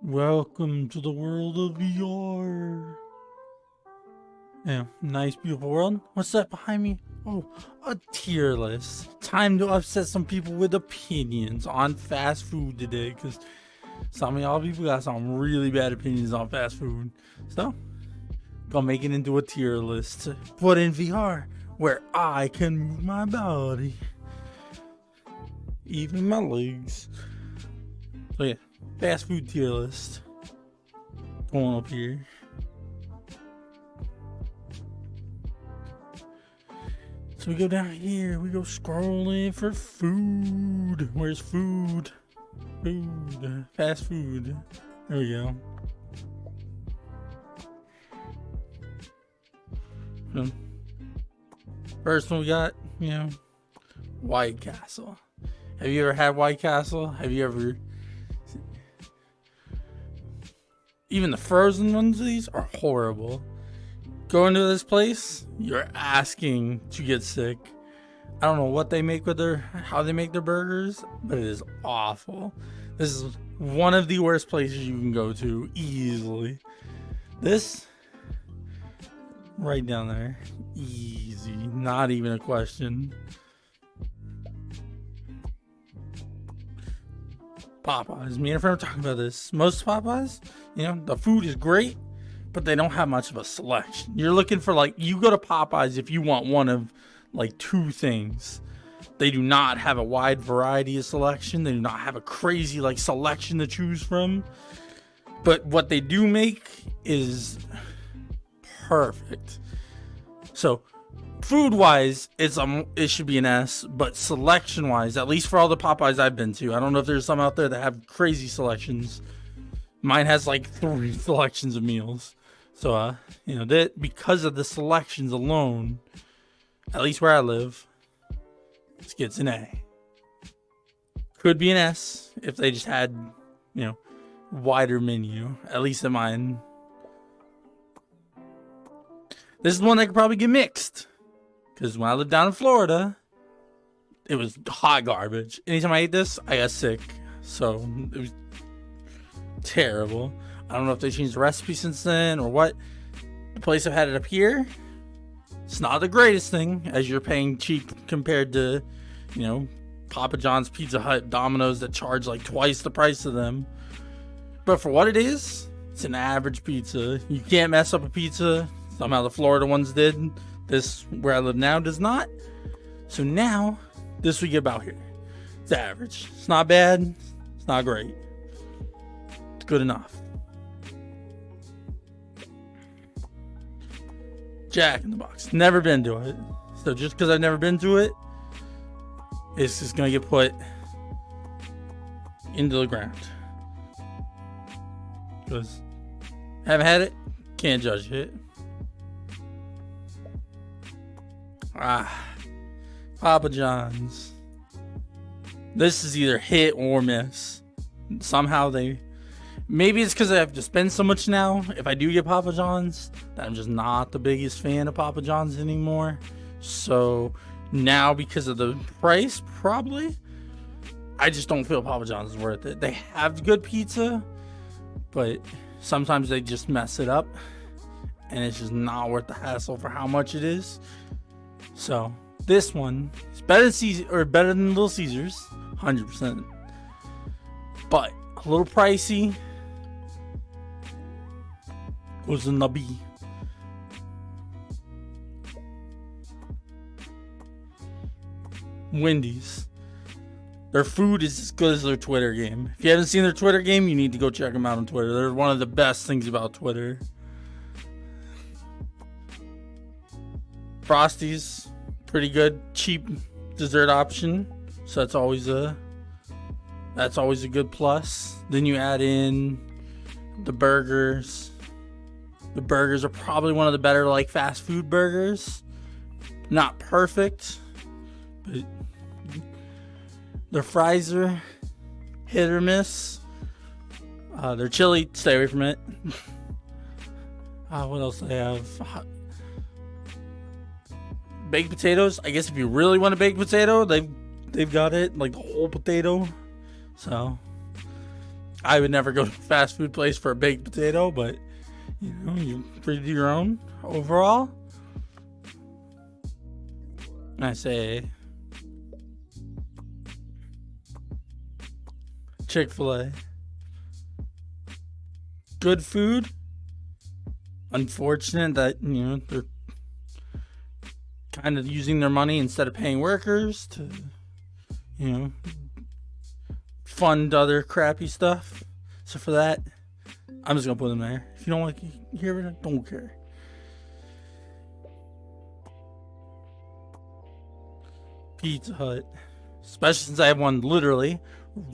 Welcome to the world of VR. Yeah, nice, beautiful world. What's that behind me? Oh, a tier list. Time to upset some people with opinions on fast food today, because some of y'all people got some really bad opinions on fast food. So, gonna make it into a tier list to put in VR, where I can move my body, even my legs. So yeah, fast food tier list. Going up here. So we go down here, we go scrolling for food. Where's food? Food. Fast food. There we go. First one we got, White Castle. Have you ever had White Castle? Have you ever... Even the frozen ones of these are horrible. Go into this place, you're asking to get sick. I don't know what they make with how they make their burgers, but it is awful. This is one of the worst places you can go to easily. This, right down there, easy, not even a question. Popeyes. Me and a friend were talking about this. Most Popeyes, the food is great, but they don't have much of a selection. You're looking for, you go to Popeyes if you want one of, two things. They do not have a wide variety of selection. They do not have a crazy, selection to choose from. But what they do make is perfect. So, food-wise, it should be an S, but selection-wise, at least for all the Popeyes I've been to, I don't know if there's some out there that have crazy selections. Mine has 3 selections of meals. So, that because of the selections alone, at least where I live, this gets an A. Could be an S if they just had, wider menu, at least in mine. This is one that could probably get mixed. Because when I lived down in Florida, it was hot garbage. Anytime I ate this, I got sick. So, it was terrible. I don't know if they changed the recipe since then or what. The place I've had it up here, it's not the greatest thing, as you're paying cheap compared to, Papa John's, Pizza Hut, Domino's that charge twice the price of them. But for what it is, it's an average pizza. You can't mess up a pizza. Somehow the Florida ones did. This, where I live now, does not. So now, this we get about here. It's average. It's not bad. It's not great. It's good enough. Jack in the Box. Never been to it. So just because I've never been to it, it's just going to get put into the ground. Because haven't had it, can't judge it. Papa John's. This is either hit or miss. Somehow maybe it's because I have to spend so much now. If I do get Papa John's, that I'm just not the biggest fan of Papa John's anymore. So now, because of the price, probably, I just don't feel Papa John's is worth it. They have good pizza, but sometimes they just mess it up, and it's just not worth the hassle for how much it is. So this one is better than Little Caesars, 100%. But a little pricey. Goes in the B. Wendy's. Their food is as good as their Twitter game. If you haven't seen their Twitter game, you need to go check them out on Twitter. They're one of the best things about Twitter. Frosties, pretty good, cheap dessert option. So that's always a good plus. Then you add in the burgers. The burgers are probably one of the better fast food burgers. Not perfect, but their fries are hit or miss. Their chili, stay away from it. What else do they have? Baked potatoes. I guess if you really want a baked potato, they've got it, the whole potato. So I would never go to a fast food place for a baked potato, but you're free to do your own. Overall, I say Chick-fil-A. Good food. Unfortunate that they're kind of using their money instead of paying workers to fund other crappy stuff. So for that, I'm just gonna put them there. If you don't like hear it, don't care. Pizza Hut, especially since I have one literally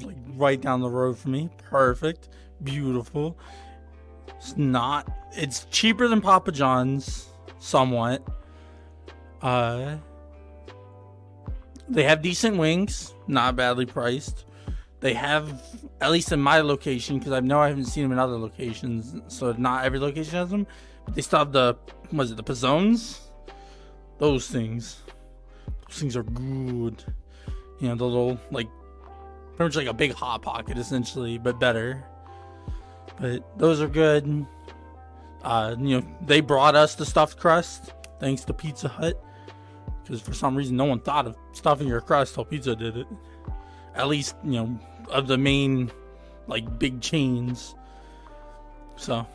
like right down the road from me. Perfect, beautiful. It's cheaper than Papa John's somewhat. They have decent wings, not badly priced. They have, at least in my location, because I haven't seen them in other locations, so not every location has them, but they still have the Pizzones? Those things are good. The little, like, pretty much like a big Hot Pocket, essentially, but better. But those are good. They brought us the stuffed crust, thanks to Pizza Hut, because for some reason no one thought of stuffing your crust till Pizza did it. At least, of the main, like, big chains. So,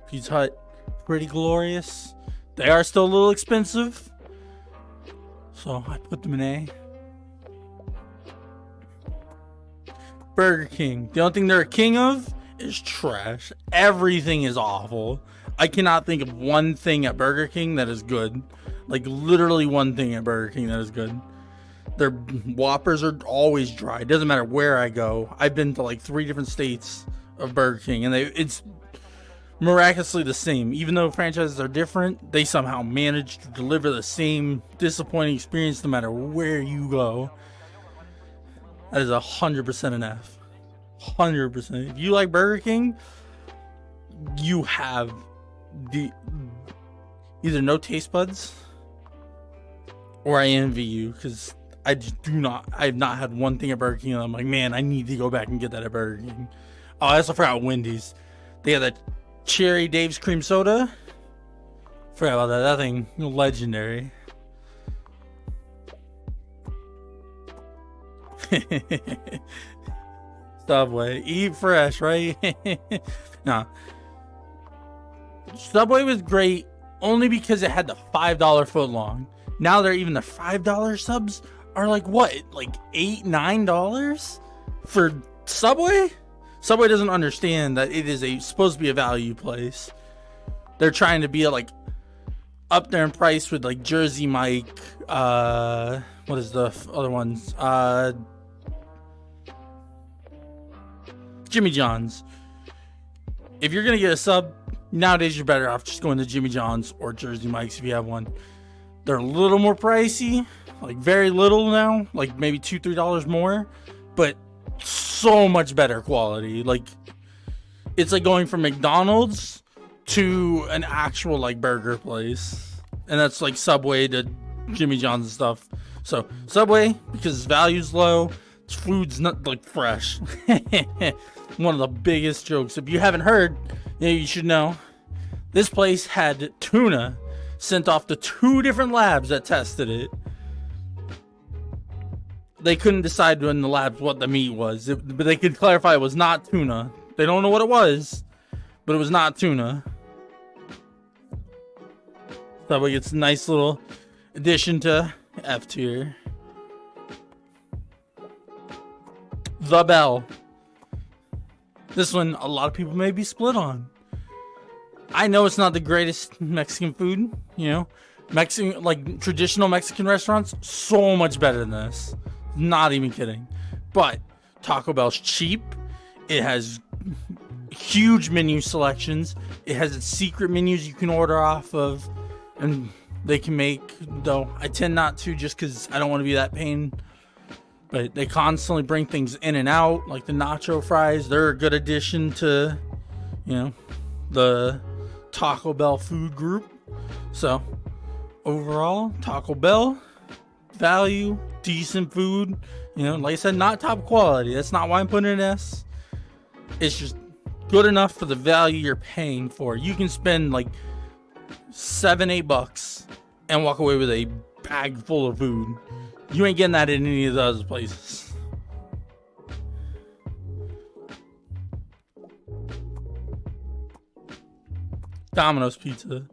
Pizza Hut, pretty glorious. They are still a little expensive, so I put them in A. Burger King. The only thing they're a king of is trash. Everything is awful. I cannot think of one thing at Burger King that is good. Like, literally one thing at Burger King that is good. Their Whoppers are always dry. It doesn't matter where I go. I've been to like 3 different states of Burger King, and it's miraculously the same. Even though franchises are different, they somehow manage to deliver the same disappointing experience no matter where you go. That is 100% an F. 100%. If you like Burger King, you have either no taste buds, or I envy you, because I have not had one thing at Burger King and I'm like, man, I need to go back and get that at Burger King. Oh, I also forgot Wendy's. They had that Cherry Dave's cream soda. Forgot about that. That thing, legendary. Subway, eat fresh, right? No. Subway was great only because it had the $5 footlong. Now even the $5 subs are like what? Like $8, $9 for Subway? Subway doesn't understand that it is supposed to be a value place. They're trying to be like up there in price with like Jersey Mike. What is the other ones? Jimmy John's. If you're gonna get a sub nowadays, you're better off just going to Jimmy John's or Jersey Mike's if you have one. They're a little more pricey, like very little now, like maybe $2-3 more, but so much better quality. Like, it's like going from McDonald's to an actual like burger place, and that's like Subway to Jimmy John's and stuff. So Subway, because its value's low, its food's not like fresh. One of the biggest jokes, if you haven't heard, you should know, this place had tuna sent off to 2 different labs that tested it. They couldn't decide in the labs what the meat was, but they could clarify it was not tuna. They don't know what it was, but it was not tuna. That way it's a nice little addition to F tier. The Bell. This one a lot of people may be split on. I know it's not the greatest Mexican food, Mexican, like traditional Mexican restaurants, so much better than this. Not even kidding. But Taco Bell's cheap. It has huge menu selections. It has its secret menus you can order off of, and they can make, though I tend not to just because I don't want to be that pain. But they constantly bring things in and out, like the nacho fries. They're a good addition to, the Taco Bell food group. So, overall, Taco Bell, value, decent food. Like I said, not top quality. That's not why I'm putting it in S. It's just good enough for the value you're paying for. You can spend like $7-8 and walk away with a bag full of food. You ain't getting that in any of the other places. Domino's pizza,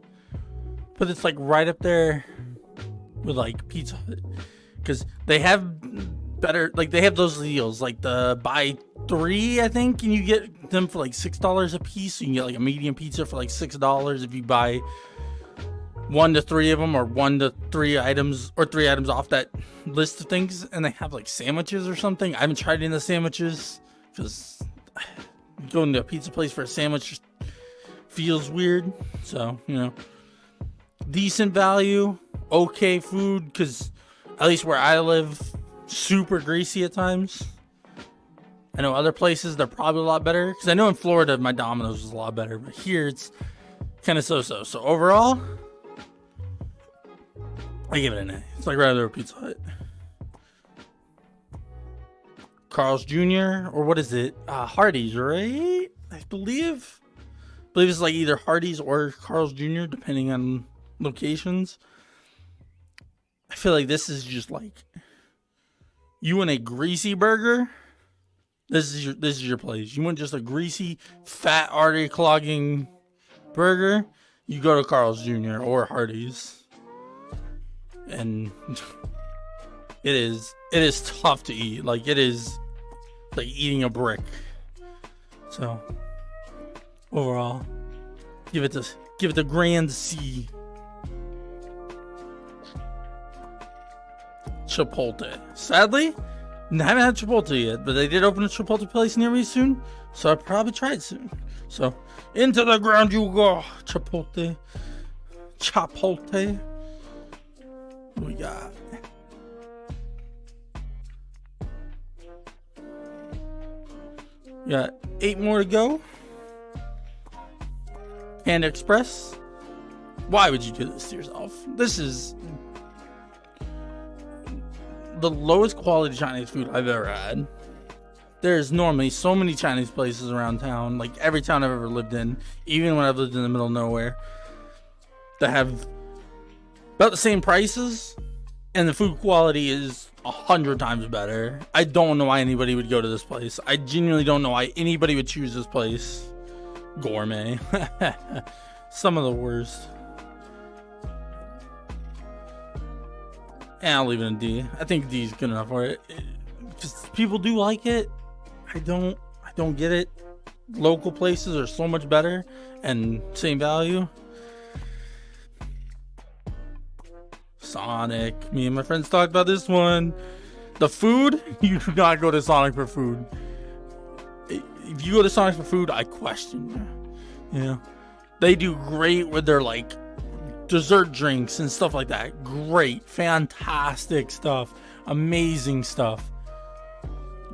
but it's like right up there with like Pizza Hut, because they have better, like they have those deals, like the buy 3, I think, and you get them for like $6 a piece. So you can get like a medium pizza for like $6 if you buy 1 to 3 of them, or 1 to 3 items, or 3 items off that list of things. And they have like sandwiches or something. I haven't tried any of the sandwiches because going to a pizza place for a sandwich just feels weird. So, you know, decent value, okay food, because at least where I live, super greasy at times. I know other places they're probably a lot better, because I know in Florida my Domino's is a lot better, but here it's kind of so-so. So overall, I give it an A. It's like right over Pizza Hut. Carl's Jr., or what is it? Hardee's, right? I believe it's like either Hardee's or Carl's Jr., depending on locations. I feel like this is just like, you want a greasy burger, this is your place. You want just a greasy, fat, artery clogging burger, you go to Carl's Jr. or Hardee's. And it is tough to eat. Like, it is like eating a brick. So overall, give it the grand C. Chipotle. Sadly, I haven't had Chipotle yet, but they did open a Chipotle place near me soon, so I'll probably try it soon. So into the ground you go. Chipotle. What we got? We got 8 more to go. Panda Express. Why would you do this to yourself? This is the lowest quality Chinese food I've ever had. There's normally so many Chinese places around town, like every town I've ever lived in, even when I've lived in the middle of nowhere, that have about the same prices, and the food quality is 100 times better. I don't know why anybody would go to this place. I genuinely don't know why anybody would choose this place. Gourmet. Some of the worst. And I'll leave it in D. I think D is good enough for it. Just people do like it. I don't get it. Local places are so much better and same value. Sonic. Me and my friends talked about this one. The food, you do not go to Sonic for food. If you go to Sonic for food, I question you. You know, they do great with their like dessert drinks and stuff like that. Great, fantastic stuff, amazing stuff.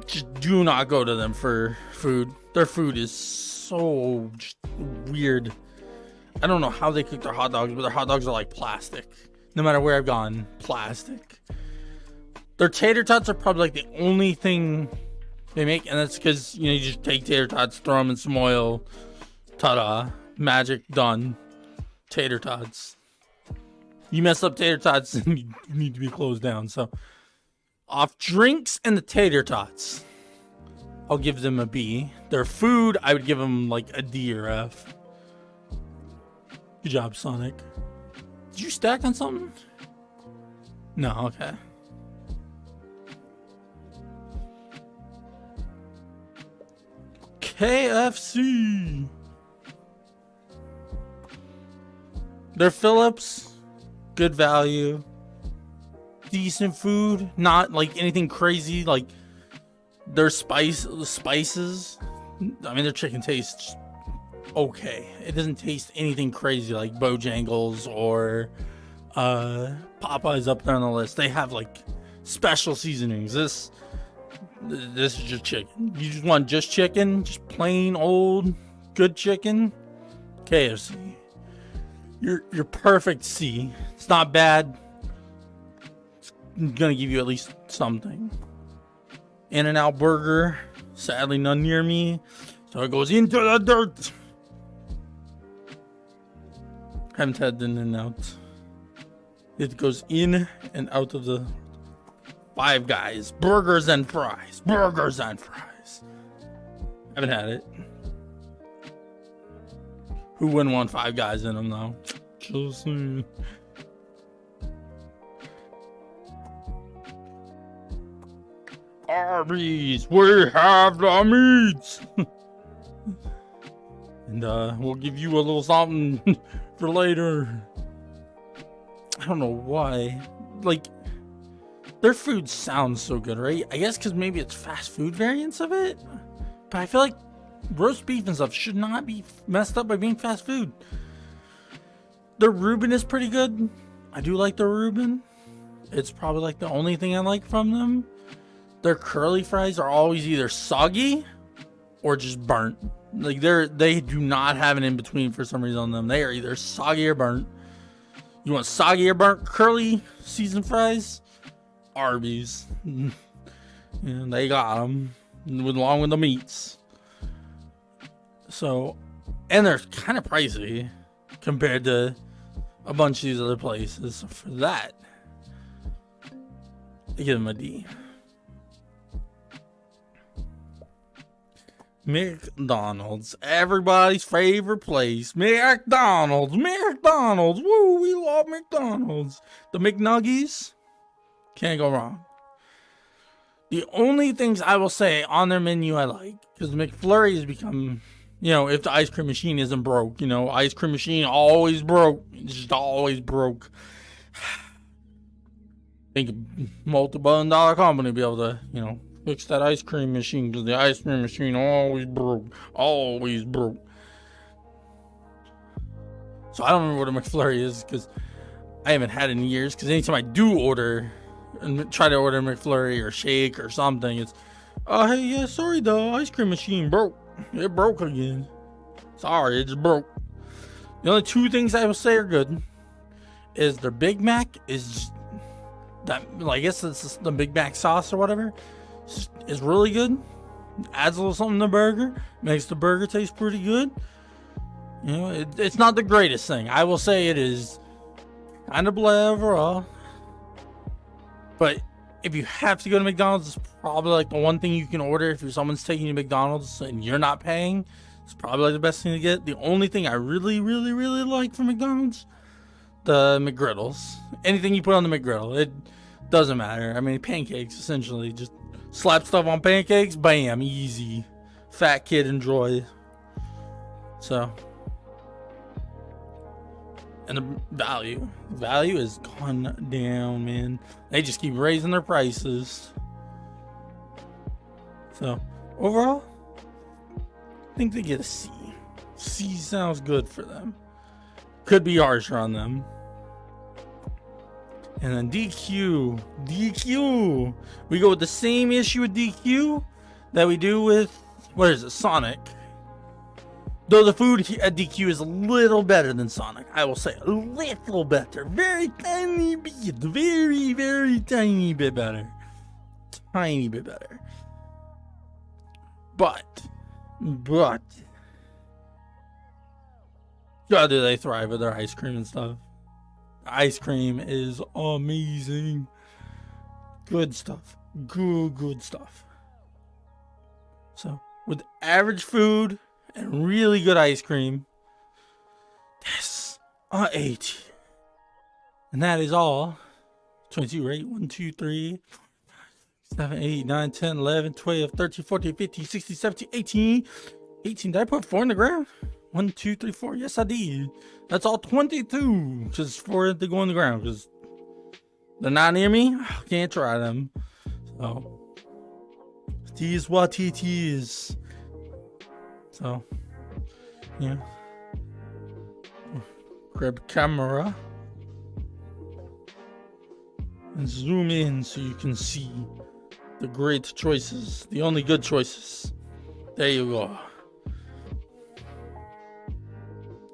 Just do not go to them for food. Their food is so just weird. I don't know how they cook their hot dogs, but their hot dogs are like plastic. No matter where I've gone, plastic. Their tater tots are probably like the only thing they make, and that's because, you know, you just take tater tots, throw them in some oil, ta-da, magic, done. Tater tots. You mess up tater tots, and you need to be closed down. So, off drinks and the tater tots, I'll give them a B. Their food, I would give them like a D or F. Good job, Sonic. Did you stack on something? No, okay. KFC. Their Phillips, good value, decent food, not like anything crazy. Like their spices. I mean, their chicken tastes okay. It doesn't taste anything crazy like Bojangles or Popeyes up there on the list. They have like special seasonings. This is just chicken. You just want just chicken, just plain old good chicken. KFC. Your perfect C. It's not bad. It's gonna give you at least something. In-N-Out Burger. Sadly, none near me. So it goes into the dirt. Haven't had in and out. It goes in and out of the Five Guys. Burgers and fries. Burgers and fries. Haven't had it. Who wouldn't want Five Guys in them though? Just saying. Arby's, we have the meats. And we'll give you a little something for later. I don't know why. Like, their food sounds so good, right? I guess because maybe it's fast food variants of it. But I feel like roast beef and stuff should not be messed up by being fast food. Their Reuben is pretty good. I do like their Reuben. It's probably like the only thing I like from them. Their curly fries are always either soggy or just burnt. Like they do not have an in between for some reason on them. They are either soggy or burnt. You want soggy or burnt curly seasoned fries? Arby's. And they got them along with the meats. So, and they're kind of pricey compared to a bunch of these other places. So for that, I give them a D. McDonald's, everybody's favorite place. McDonald's. Woo, we love McDonald's. The McNuggies, can't go wrong. The only things I will say on their menu I like, because the McFlurry has become, if the ice cream machine isn't broke, ice cream machine always broke. It's just always broke. I think a multi-billion-dollar company be able to, fix that ice cream machine, because the ice cream machine always broke. So I don't remember what a McFlurry is, because I haven't had it in years. Because anytime I do order and try to order a McFlurry or shake or something, it's, oh hey, yeah, sorry, the ice cream machine broke. It broke again. Sorry, it just broke. The only two things I will say are good is their Big Mac is that, I guess it's the Big Mac sauce or whatever. Is really good. Adds a little something to the burger. Makes the burger taste pretty good. It's not the greatest thing. I will say it is kind of blah overall. But if you have to go to McDonald's, it's probably like the one thing you can order if someone's taking you to McDonald's and you're not paying. It's probably like the best thing to get. The only thing I really, really, really like from McDonald's, the McGriddles. Anything you put on the McGriddle, it doesn't matter. I mean, pancakes essentially. Just slap stuff on pancakes, bam, easy. Fat kid enjoy. So, and the value has gone down, man. They just keep raising their prices. So overall, I think they get a C. C sounds good for them. Could be harsher on them. And then DQ. We go with the same issue with DQ that we do with, what is it, Sonic. Though the food at DQ is a little better than Sonic. I will say a little better. Very tiny bit. Very, very tiny bit better. Tiny bit better. But. God, do they thrive with their ice cream and stuff. Ice cream is amazing. Good stuff. Good stuff. So, with average food and really good ice cream, that's a 8. And that is all. 22, right? 1, 2, 3, 7, 8, 9, 10, 11, 12, 13, 14, 15, 16, 17, 18. 18. Did I put 4 in the ground? 1, 2, 3, 4. Yes, I did. That's all 22. Just for it to go on the ground. Because they're not near me. I can't try them. So, it is what it is. So, yeah. Grab camera. And zoom in so you can see the great choices. The only good choices. There you go.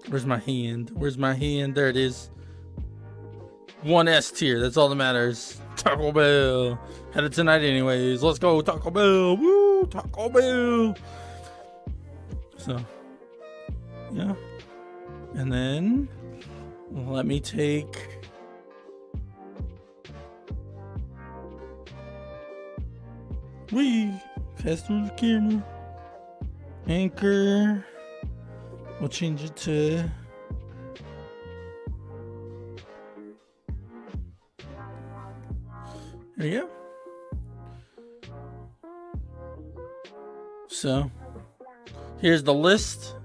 Where's my hand? There it is. 1 S tier. That's all that matters. Taco Bell. Had it tonight anyways. Let's go Taco Bell. Woo! Taco Bell. So, yeah. And then let me take pass through the camera. Anchor. We'll change it to there you go. So here's the list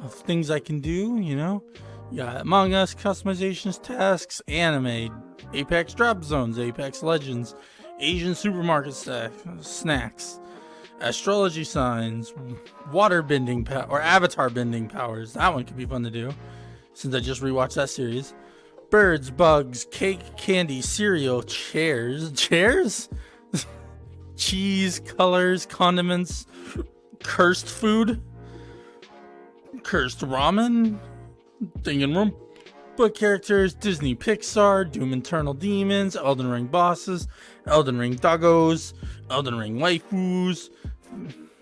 of things I can do, you know. You got Among Us, customizations, tasks, anime, Apex drop zones, Apex Legends, Asian supermarket snacks, astrology signs, water bending or avatar bending powers. That one could be fun to do since I just rewatched that series. Birds, bugs, cake, candy, cereal, chairs, cheese, colors, condiments, cursed food, cursed ramen, book characters, Disney Pixar, Doom Eternal Demons, Elden Ring bosses, Elden Ring doggos, Elden Ring waifus.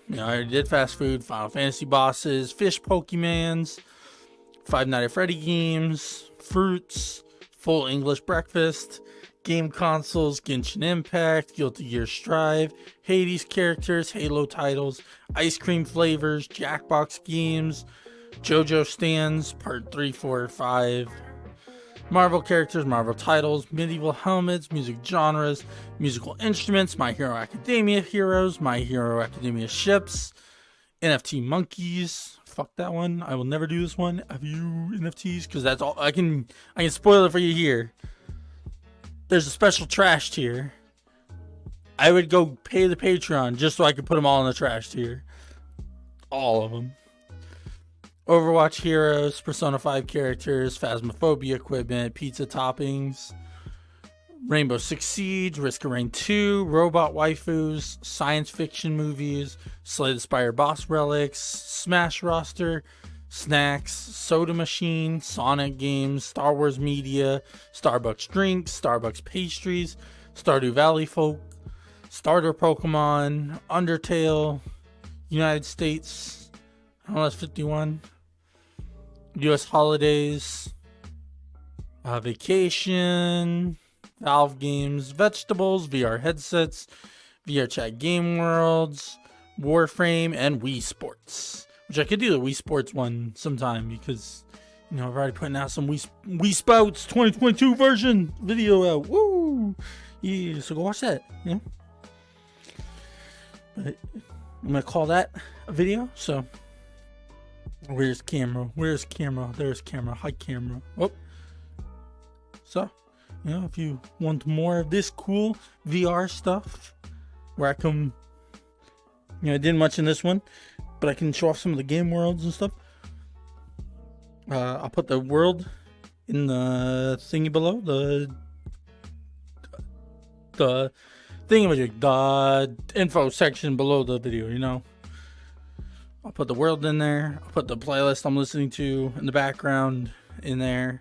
You know, I already did fast food, Final Fantasy bosses, fish Pokemans, Five Nights at Freddy games, fruits, full English breakfast, game consoles, Genshin Impact, Guilty Gear Strive, Hades characters, Halo titles, ice cream flavors, Jackbox games, JoJo stands, part 3, 4, 5, Marvel characters, Marvel titles, medieval helmets, music genres, musical instruments, My Hero Academia heroes, My Hero Academia ships, NFT monkeys. Fuck that one. I will never do this one. Have you NFTs? Because that's all I can spoil it for you here. There's a special trash tier. I would go pay the Patreon just so I could put them all in the trash tier. All of them. Overwatch heroes, Persona 5 characters, Phasmophobia equipment, pizza toppings, Rainbow Six Siege, Risk of Rain 2, robot waifus, science fiction movies, Slay the Spire boss relics, Smash roster, snacks, soda machine, Sonic games, Star Wars media, Starbucks drinks, Starbucks pastries, Stardew Valley folk, starter Pokemon, Undertale, United States, that's 51, US holidays, vacation, Valve games, vegetables, VR headsets, VRChat game worlds, Warframe, and Wii Sports. Which I could do the Wii Sports one sometime because, you know, I've already putting out some Wii Sports 2022 version video out. Woo! Yeah, so go watch that. Yeah. But I'm gonna call that a video. So where's camera? There's camera. Hi camera. Oh. So, you know, if you want more of this cool VR stuff, where I can, you know, I didn't much in this one, but I can show off some of the game worlds and stuff. I'll put the world in the thingy below, the thingamajig, the info section below the video, you know. I'll put the world in there. I'll put the playlist I'm listening to in the background in there.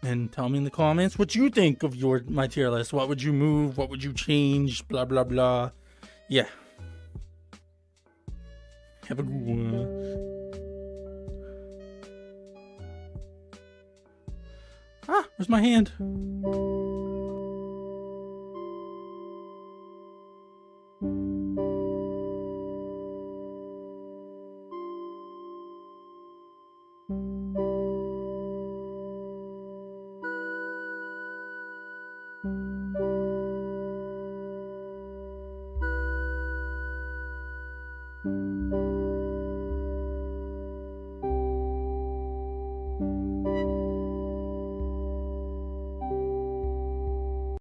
And tell me in the comments what you think of my tier list. What would you move? What would you change? Blah, blah, blah. Yeah. Have a good one. Where's my hand?